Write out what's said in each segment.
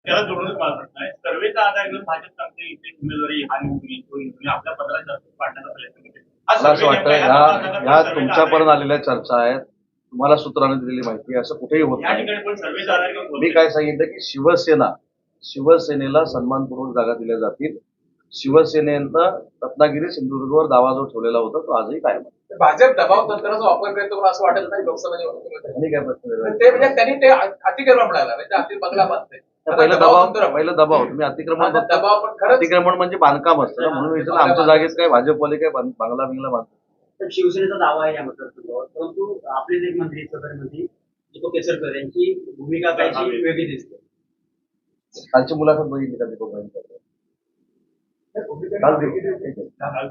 त्याला जोडूनच मला प्रश्न आहे. सर्वेचा आधार घेऊन भाजप सांगते इथे उमेदवारी हा निवडून आपल्या पत्रात जास्त पाडण्याचा प्रयत्न केला. मला असं वाटतं ह्या तुमच्यापर्यंत आलेल्या चर्चा आहेत, तुम्हाला सूत्रांनी दिलेली माहिती असं कुठेही होत या नाही. ठिकाणी पण सर्वेचा आधार घेऊन मी काय सांगितलं की शिवसेनेला सन्मानपूर्वक जागा दिल्या जातील. शिवसेनेनं रत्नागिरी सिंधुदुर्गवर दावा जो ठेवलेला होता तो आजही कायम आहे. भाजप दबाव तंत्राचा वापर करतो मला असं वाटत नाही लोकसभा निवडणुकीमध्ये. त्यांनी काय प्रश्न वेगळा? ते म्हणजे त्यांनी ते अतिक्रमण म्हणाला म्हणजे अति बंगला बांधते पहिलं दबाव तुम्ही अतिक्रमण दबाव पण खरंच अतिक्रमण म्हणजे बांधकाम असतं ना, म्हणून विचारलं आमच्या जागेत काय भाजपवाले काय बांगला बिंगला बांधतात. तर शिवसेनेचा दावा आहे या मतदारसंघावर, परंतु आपले एक मंत्री सहकारी मंत्री दीपक केसरकर यांची भूमिका काहीशी वेगळी दिसते. कालची मुलाखत बघितली का दीपक भाईंची?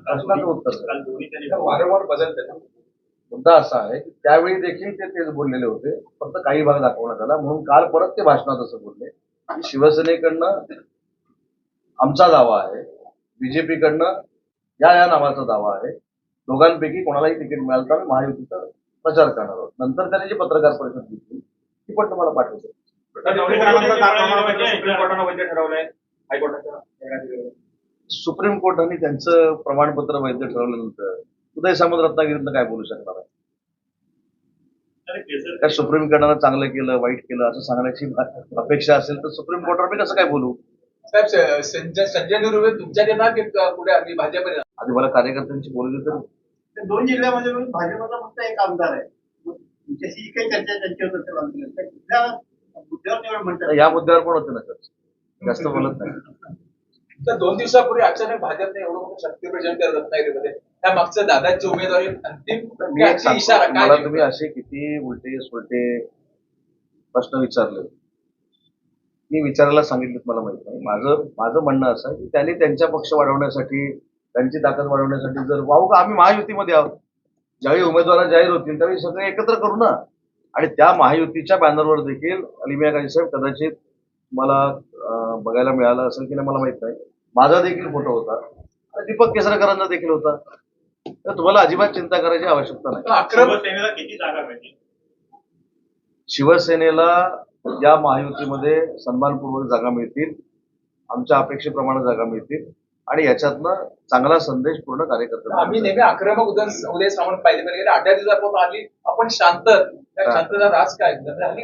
प्रश्नाचं उत्तर वारंवार बदलते ना. मुद्दा असा आहे की त्यावेळी देखील ते तेच बोललेले होते, फक्त काही भाग दाखवण्यात आला. म्हणून काल परत ते भाषणात असं बोलले की शिवसेनेकडनं आमचा दावा आहे, बीजेपीकडनं या नावाचा दावा आहे, दोघांपैकी कोणालाही तिकीट मिळालं तर महायुतीचा प्रचार करणार आहोत. नंतर त्यांनी जी पत्रकार परिषद घेतली ती पण तुम्हाला पाठवतो. सुप्रीम कोर्टाने त्यांचं प्रमाणपत्र वैध ठरवल्यानंतर उदय सामंत रत्नागिरीतनं काय बोलू शकणार आहे? काय सुप्रीम कोर्टानं चांगलं केलं वाईट केलं असं सांगण्याची अपेक्षा असेल तर सुप्रीम कोर्टावर मी कसं काय बोलू? साहेब संजय निरुवे तुमच्या येणार की पुढे आधी भाजप आधी मला कार्यकर्त्यांशी बोलू दे. तर 2 जिल्ह्यामध्ये भाजपचा फक्त एक आमदार आहे. तुमच्याशी काही चर्चा त्यांच्यावर मुद्द्यावर निवड म्हणतात. या मुद्द्यावर पण होते ना चर्चा, जास्त बोलत नाही. तर 2 दिवसापूर्वी अचानक भाजपने एवढं मोठं शक्ती प्रचंड करत रत्नागिरीमध्ये त्या मागचं दादाची उमेदवारी अंतिम इशारा मला काय? तुम्ही असे किती उलटे सुलटे प्रश्न विचारले, मी विचारायला सांगितलं मला माहित नाही. माझं म्हणणं असं आहे की त्यांनी त्यांच्या पक्ष वाढवण्यासाठी त्यांची ताकद वाढवण्यासाठी जर वाहू का आम्ही महायुतीमध्ये आहोत, ज्यावेळी उमेदवार जाहीर होतील त्यावेळी सगळे एकत्र करू ना. आणि त्या महायुतीच्या बॅनरवर देखील अलिमिया काजी साहेब कदाचित मला बघायला मिळालं असेल की नाही मला माहित नाही, माझा देखील फोटो होता, दीपक केसरकरांचा देखील होता. तर तुम्हाला अजिबात चिंता करायची आवश्यकता नाही. शिवसेनेला किती जागा मिळतील? शिवसेनेला या महायुतीमध्ये सन्मानपूर्वक जागा मिळतील, आमच्या अपेक्षेप्रमाणे जागा मिळतील आणि याच्यातनं चांगला संदेश पूर्ण कार्यकर्त्यांना. आम्ही नेहमी आक्रमक उदय सामंत पाहिजे पण 8 दिवसापूर्वी आली आपण शांतता राज काय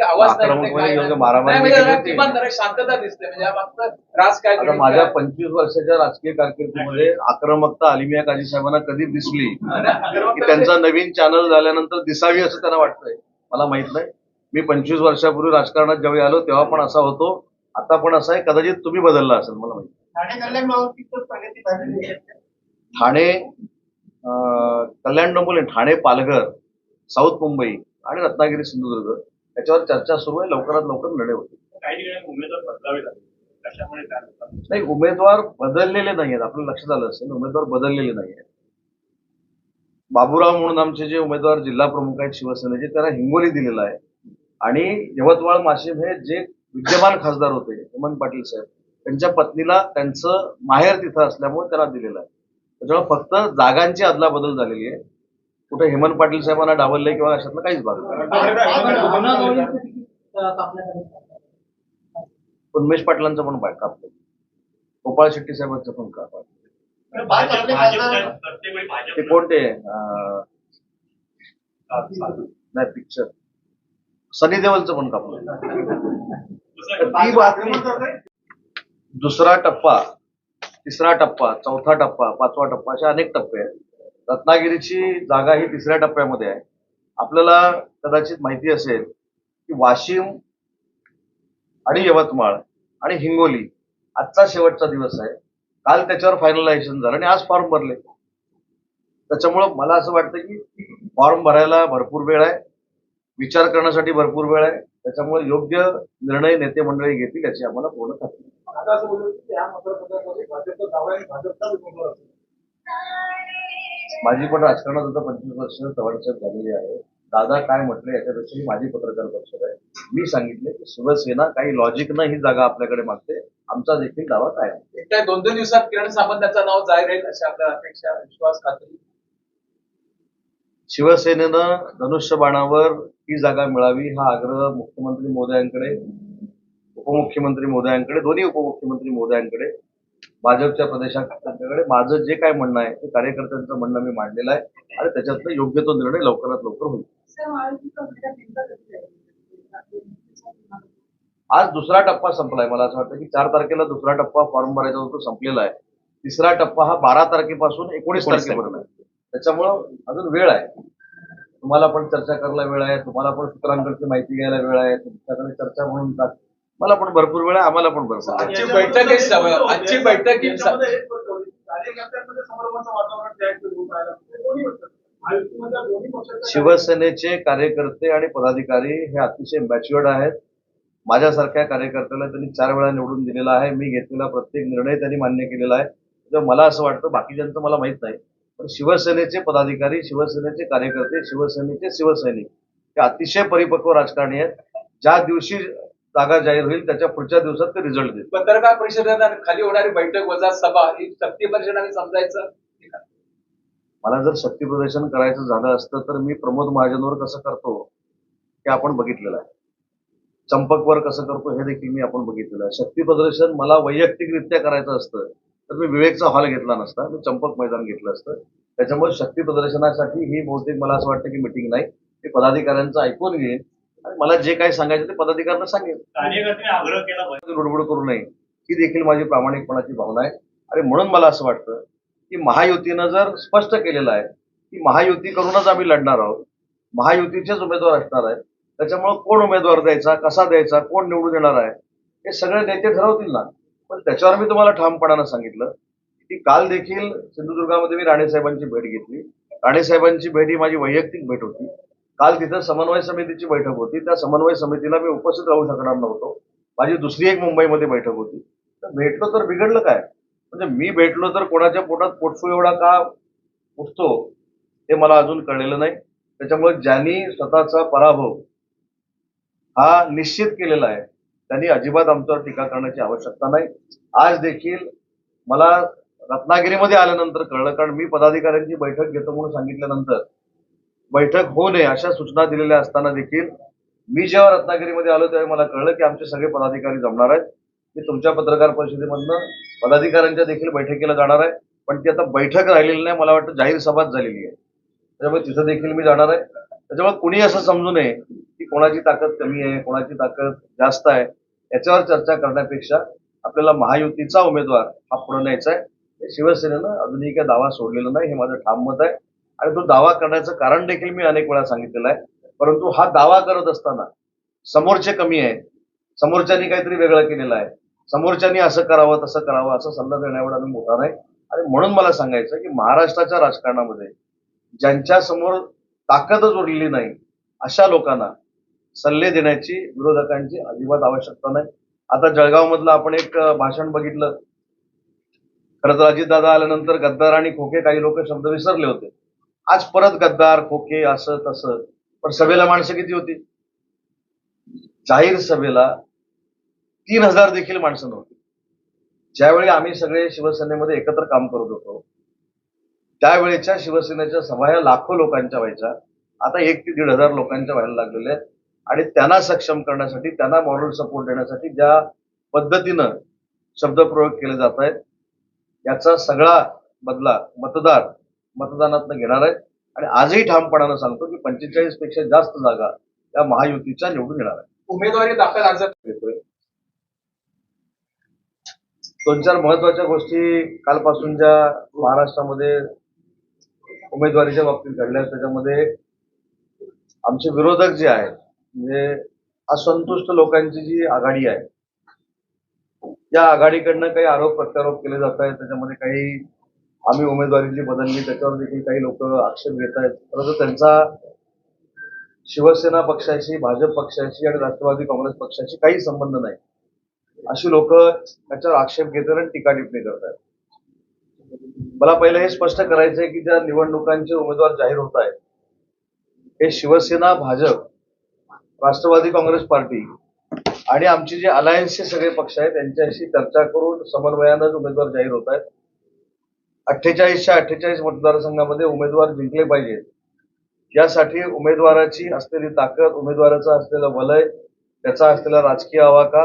आवाज नाही शांतता दिसते म्हणजे मागचं राज काय. माझ्या 25 वर्षाच्या राजकीय कारकिर्दीमध्ये आक्रमकता अलिमिया काजी साहेबांना कधी दिसली की त्यांचा नवीन चॅनल झाल्यानंतर दिसावी असं त्यांना वाटतंय मला माहित नाही. मी 25 वर्षापूर्वी राजकारणात ज्यावेळी आलो तेव्हा पण असा होतो, आता पण असा आहे. कदाचित तुम्ही बदलला असेल मला माहिती. ठाणे कल्याण डोंबिवली, ठाणे पालघर, साऊथ मुंबई आणि रत्नागिरी सिंधुदुर्ग याच्यावर चर्चा सुरू आहे. लवकरात लवकर निर्णय होतील. काही ठिकाणी उमेदवार बदलावे लागले, कशामुळे काय नाही, उमेदवार बदललेले नाही आहेत. आपलं लक्षात आलं असेल, उमेदवार बदललेले नाही आहेत. बाबूराव म्हणून आमचे जे उमेदवार जिल्हा प्रमुख आहेत शिवसेनेचे त्यांना हिंगोली दिलेला आहे आणि यवतमाळ वाशिम हे जे विद्यमान खासदार होते हेमंत पाटील साहेब त्यांच्या पत्नीला त्यांचं माहेर तिथं असल्यामुळे त्यांना दिलेलं आहे. त्याच्यामुळे फक्त जागांची अदलाबदल झालेली आहे. कुठे हेमंत पाटील साहेबांना डावललंय किंवा अशातलं काहीच भाग नाही. उन्मेष पाटलांचं पण पाय कापलं, गोपाळ शेट्टी साहेबांचं पण कापलं. ते कोणते नाही पिक्चर सनी देओलचं पण कापलं. ती बातमी दुसरा टप्पा, तिसरा टप्पा, चौथा टप्पा, 5वा टप्पा असे अनेक टप्पे आहेत. रत्नागिरीची जागा ही 3ऱ्या टप्प्यामध्ये आहे. आपल्याला कदाचित माहिती असेल की वाशिम आणि यवतमाळ आणि हिंगोली आजचा शेवटचा दिवस आहे. काल त्याच्यावर फायनलायझेशन झालं आणि आज फॉर्म भरले. त्याच्यामुळं मला असं वाटतं की फॉर्म भरायला भरपूर वेळ आहे, विचार करण्यासाठी भरपूर वेळ आहे. त्याच्यामुळे योग्य निर्णय नेते मंडळी घेतील याची आम्हाला पूर्ण खात्री. माझी पण राजकारणात आता 25 वर्ष चव्हाणसाहेब झालेली आहे. दादा काय म्हटलं याच्यापेक्षा माझी पत्रकार परिषद आहे. मी सांगितले की शिवसेना काही लॉजिकनं ही जागा आपल्याकडे मागते, आमचा देखील दावा काय आहे. त्या 2-2 दिवसात किरण सामंतांचं नाव जाहीर राहील अशी आपल्या अपेक्षा, विश्वास, खात्री. शिवसेनेनं धनुष्यबाणावर ही जागा मिळावी हा आग्रह मुख्यमंत्री महोदयांकडे उपमुख्यमंत्री महोदयांकडे, दोन्ही उपमुख्यमंत्री महोदयांकडे, भाजपच्या प्रदेशाध्यक्षांकडे माझं जे काय म्हणणं आहे ते कार्यकर्त्यांचं म्हणणं मी मांडलेलं आहे आणि त्याच्यातनं योग्य तो निर्णय लवकरात लवकर होईल. आज दुसरा टप्पा संपलाय. मला असं वाटतं की 4 तारखेला दुसरा टप्पा फॉर्म भरायचा होता तो संपलेला आहे. तिसरा टप्पा हा 12 तारखेपासून 19 तारखेपर्यंत आहे. त्याच्यामुळं अजून वेळ आहे. तुम्हाला पण चर्चा करायला वेळ आहे, तुम्हाला पण सूत्रांकडची माहिती घ्यायला वेळ आहे, तुमच्याकडे चर्चा म्हणून मला पण भरपूर वेळ आहे, आम्हाला पण भरपूर वेळ आहे. आजची बैठक आजची बैठक कार्यकर्त्यांमध्ये समारोहाचं वातावरण तयार करून राहिलं. दोन्ही होतं. आयुष्यामध्ये दोन्ही पक्षाच्या शिवसेनेचे कार्यकर्ते आणि पदाधिकारी हे अतिशय मॅच्युअर्ड आहेत. माझ्यासारख्या कार्यकर्त्याला त्यांनी 4 वेळा निवडून दिलेला आहे. मी घेतलेला प्रत्येक निर्णय त्यांनी मान्य केलेला आहे. तर मला असं वाटतं, बाकीच्यांचं मला माहित नाही, पण शिवसेनेचे पदाधिकारी, शिवसेनेचे कार्यकर्ते, शिवसेनेचे शिवसैनिक हे अतिशय परिपक्व राजकारणी आहेत. ज्या दिवशी जागा जाहीर होईल त्याच्या पुढच्या दिवसात ते रिझल्ट देईल. पत्रकार परिषदेला खाली होणारी बैठक वजा सभा ही शक्ती प्रदर्शनाने समजायचं. मला जर शक्ती प्रदर्शन करायचं झालं असतं तर मी प्रमोद महाजनवर कसं करतो हे आपण बघितलेलं आहे. चंपकवर कसं करतो हे देखील मी आपण बघितलेलं आहे. शक्ती प्रदर्शन मला वैयक्तिकरित्या करायचं असतं तर मी विवेकचा हॉल घेतला नसता, मी चंपक मैदान घेतलं असतं. त्याच्यामुळे शक्ती प्रदर्शनासाठी ही बहुतेक मला असं वाटतं की मिटिंग नाही, ते पदाधिकाऱ्यांचं ऐकून घेईन आणि मला जे काही सांगायचं ते पदाधिकाऱ्यांना सांगेन. कार्यकर्त्यांनी आग्रह केला पाहिजे. लुडबुड करू नये ही देखील माझी प्रामाणिकपणाची भावना आहे. आणि म्हणून मला असं वाटतं की महायुतीनं जर स्पष्ट केलेलं आहे की महायुती करूनच आम्ही लढणार आहोत, महायुतीचेच उमेदवार असणार आहेत, त्याच्यामुळे कोण उमेदवार द्यायचा, कसा द्यायचा, कोण निवडून येणार आहे हे सगळे नेते ठरवतील ना. पण त्याच्यावर मी तुम्हाला ठामपणानं सांगितलं की काल देखील सिंधुदुर्गामध्ये मी राणेसाहेबांची भेट घेतली. राणेसाहेबांची भेट ही माझी वैयक्तिक भेट होती. काल तिथं समन्वय समितीची बैठक होती. त्या समन्वय समितीला मी उपस्थित राहू शकणार नव्हतो. माझी दुसरी एक मुंबईमध्ये बैठक होती. तर भेटलो तर बिघडलं काय? म्हणजे मी भेटलो तर कोणाच्या पोटात पोटफू एवढा का उठतो हे मला अजून कळलेलं नाही. त्याच्यामुळे ज्यांनी स्वतःचा पराभव हा निश्चित केलेला आहे त्यांनी अजिबात आमच्यावर टीका करण्याची आवश्यकता नाही. आज देखील मला रत्नागिरीमध्ये आल्यानंतर कळलं, कारण मी पदाधिकाऱ्यांची बैठक घेतो म्हणून सांगितल्यानंतर बैठक होऊ नये अशा सूचना दिलेल्या असताना देखील मी जेव्हा रत्नागिरीमध्ये आलो तेव्हा मला कळलं की आमचे सगळे पदाधिकारी जमणार आहेत. मी तुमच्या पत्रकार परिषदेमधनं पदाधिकाऱ्यांच्या देखील बैठकीला जाणार आहे, पण ती आता बैठक राहिलेली नाही, मला वाटतं जाहीर सभाच झालेली आहे. त्याच्यामुळे तिथं देखील मी जाणार आहे. त्याच्यामुळे कुणी असं समजू नये की कोणाची ताकद कमी आहे, कोणाची ताकद जास्त आहे, याच्यावर चर्चा करण्यापेक्षा आपल्याला महायुतीचा उमेदवार हा पुढे न्यायचा आहे. शिवसेनेनं अजूनही काही दावा सोडलेला नाही, हे माझं ठाम मत आहे. आणि तो दावा करण्याचं कारण देखील मी अनेक वेळा सांगितलेलं आहे. परंतु हा दावा करत असताना समोरचे कमी आहे, समोरच्यांनी काहीतरी वेगळं केलेलं आहे, समोरच्यांनी असं करावं तसं करावं असा सल्ला देण्याएवढा मी मोठा नाही. आणि म्हणून मला सांगायचं की महाराष्ट्राच्या राजकारणामध्ये ज्यांच्या समोर ताकदच उरलेली नाही अशा लोकांना सल्ले देण्याची विरोधकांची अजिबात आवश्यकता नाही. आता जळगावमधलं आपण एक भाषण बघितलं. खरं तर अजितदादा आल्यानंतर गद्दार आणि खोके काही लोक शब्द विसरले होते. आज परत गद्दार, खोके, असं तसं. पण सभेला माणसं किती होती? जाहीर सभेला 3000 देखील माणसं नव्हती. ज्यावेळी आम्ही सगळे शिवसेनेमध्ये एकत्र काम करत होतो त्यावेळेच्या शिवसेनेच्या सभा या लाखो लोकांच्या व्हायच्या. आता 1 ते 1,500 लोकांच्या व्हायला लागलेल्या आहेत. आणि त्यांना सक्षम करण्यासाठी, त्यांना मॉरल सपोर्ट देण्यासाठी ज्या पद्धतीनं शब्दप्रयोग केले जात आहेत याचा सगळा बदला मतदार मतदानातनं घेणार आहेत. आणि आजही ठामपणानं सांगतो की 45 पेक्षा जास्त जागा त्या महायुतीच्या निवडून येणार आहेत. उमेदवारी दाखल अर्ज घेतोय. 2-4 महत्वाच्या गोष्टी कालपासून ज्या महाराष्ट्रामध्ये उमेदवारीच्या बाबतीत घडल्या त्याच्यामध्ये आमचे विरोधक जे आहेत, म्हणजे असंतुष्ट लोकांची जी आघाडी आहे, या आघाडीकडनं काही आरोप प्रत्यारोप केले जात आहेत. त्याच्यामध्ये काही आम्ही उमेदवारी जी बदलली त्याच्यावर देखील काही लोक आक्षेप घेत आहेत. परंतु त्यांचा शिवसेना पक्षाशी, भाजप पक्षाशी आणि राष्ट्रवादी काँग्रेस पक्षाशी काही संबंध नाही. अशी लोक त्याच्यावर आक्षेप घेतात आणि टीका टिप्पणी करतात. मला पहिलं हे स्पष्ट करायचं आहे की ज्या निवडणुकांचे उमेदवार जाहीर होत आहेत हे शिवसेना, भाजप, राष्ट्रवादी काँग्रेस पार्टी आणि आमचे जे अलायन्सचे सगळे पक्ष आहेत त्यांच्याशी चर्चा करून समन्वयानंच उमेदवार जाहीर होत आहेत. 48च्या 48 मतदारसंघामध्ये उमेदवार जिंकले पाहिजेत यासाठी उमेदवाराची असलेली ताकद, उमेदवाराचं असलेलं वलय, त्याचा असलेला राजकीय आवाका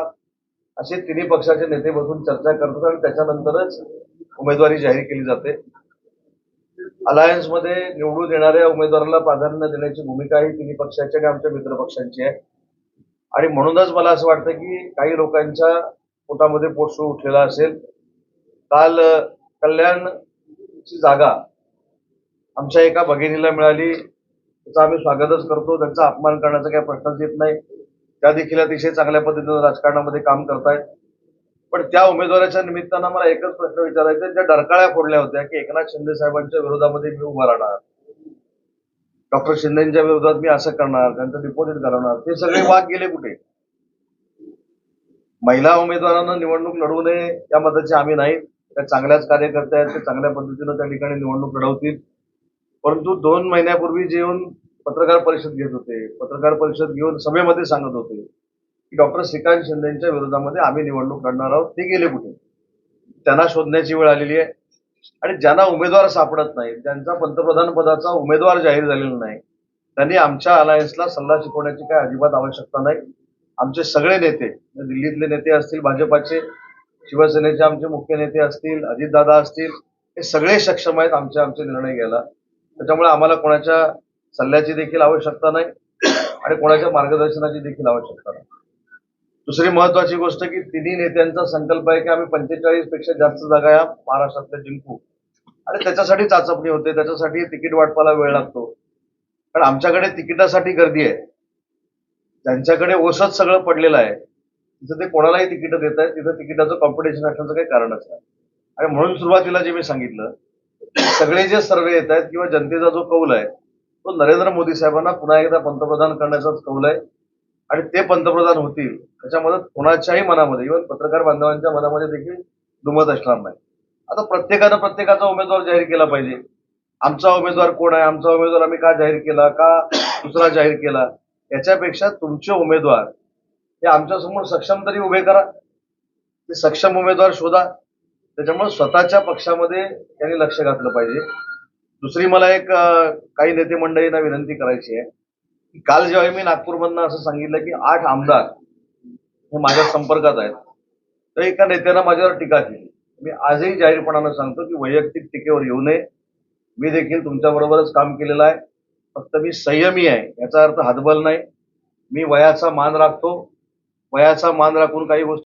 असे तिन्ही पक्षाचे नेते बसून चर्चा करतात आणि त्याच्यानंतरच उमेदवारी जाहीर केली जाते. अलायन्समध्ये निवडून येणाऱ्या उमेदवाराला प्राधान्य देण्याची भूमिका ही तिन्ही पक्षाची आणि आमच्या मित्र पक्षांची आहे. आणि म्हणूनच मला असं वाटतं की काही लोकांच्या पोटामध्ये पोटसूळ उठलेला असेल. काल कल्याणची जागा आमच्या एका भगिनीला मिळाली, त्याचं आम्ही स्वागतच करतो. त्यांचा अपमान करण्याचा काही प्रश्नच येत नाही. त्या देखील अतिशय चांगल्या पद्धतीनं राजकारणामध्ये काम करतायत. पण त्या उमेदवाराच्या निमित्तानं मला एकच प्रश्न विचारायचा, ज्या डरकाळ्या फोडल्या होत्या की एकनाथ शिंदे साहेबांच्या विरोधामध्ये मी उभा राहणार, डॉक्टर शिंदेच्या विरोधात मी असं करणार, त्यांचं डिपॉझिट घालवणार, ते सगळे वाद गेले कुठे? महिला उमेदवारांना निवडणूक लढवू नये या मताचे आम्ही नाही. त्या चांगल्याच कार्यकर्त्या आहेत, ते चांगल्या पद्धतीनं त्या ठिकाणी निवडणूक लढवतील. परंतु 2 महिन्यापूर्वी जे येऊन पत्रकार परिषद घेत होते, पत्रकार परिषद घेऊन सभेमध्ये सांगत होते की डॉक्टर श्रीकांत शिंदेच्या विरोधामध्ये आम्ही निवडणूक लढणार आहोत, ते गेले कुठे? त्यांना शोधण्याची वेळ आलेली आहे. आणि ज्यांना उमेदवार सापडत नाही, ज्यांचा पंतप्रधान पदाचा उमेदवार जाहीर झालेला नाही, त्यांनी आमच्या अलायन्सला सल्ला शिकवण्याची काय अजिबात आवश्यकता नाही. आमचे सगळे नेते, दिल्लीतले नेते असतील भाजपाचे, शिवसेनेचे आमचे मुख्य नेते असतील, अजितदादा असतील, हे सगळे सक्षम आहेत आमचे निर्णय घ्यायला. त्याच्यामुळे आम्हाला कोणाच्या सल्ल्याची देखील आवश्यकता नाही आणि कोणाच्या मार्गदर्शनाची देखील आवश्यकता नाही. दुसरी महत्वाची गोष्ट की तिन्ही नेत्यांचा संकल्प आहे की आम्ही 45 पेक्षा जास्त जागा या महाराष्ट्रातल्या जिंकू आणि त्याच्यासाठी चाचपणी होते, त्याच्यासाठी तिकीट वाटपाला वेळ लागतो. कारण आमच्याकडे तिकिटासाठी गर्दी आहे. ज्यांच्याकडे ओसच सगळं पडलेलं आहे तिथं ते कोणालाही तिकीट देत आहेत, तिथं तिकिटाचं कॉम्पिटिशन असण्याचं काही कारणच नाही. आणि म्हणून सुरुवातीला जे मी सांगितलं, सगळे जे सर्वे येत आहेत किंवा जनतेचा जो कौल आहे तो नरेंद्र मोदी साहेबांना पुन्हा एकदा पंतप्रधान करण्याचाच कौल आहे आणि ते पंतप्रधान होतील त्याच्यामध्ये कोणाच्याही मनामध्ये, इव्हन पत्रकार बांधवांच्या मनामध्ये देखील दुमत असणार नाही. आता प्रत्येकानं प्रत्येकाचा उमेदवार जाहीर केला पाहिजे. आमचा उमेदवार कोण आहे, आमचा उमेदवार आम्ही का जाहीर केला, का दुसरा जाहीर केला, याच्यापेक्षा तुमचे उमेदवार हे आमच्यासमोर सक्षम तरी उभे करा. ते सक्षम उमेदवार शोधा. त्याच्यामुळे स्वतःच्या पक्षामध्ये त्यांनी लक्ष घातलं पाहिजे. दुसरी मला एक काही नेते मंडळींना विनंती करायची आहे की काल जेव्हा मी नागपूरमधनं असं सांगितलं की 8 आमदार हे माझ्या संपर्कात आहेत, तर एका नेत्यानं माझ्यावर टीका केली. मी आजही जाहीरपणानं सांगतो की वैयक्तिक टीकेवर येऊ नये. मी देखील तुमच्याबरोबरच काम केलेलं आहे. फक्त मी संयमी आहे, याचा अर्थ हातबल नाही. मी वयाचा मान राखतो. वयाचा मान राखून काही गोष्टी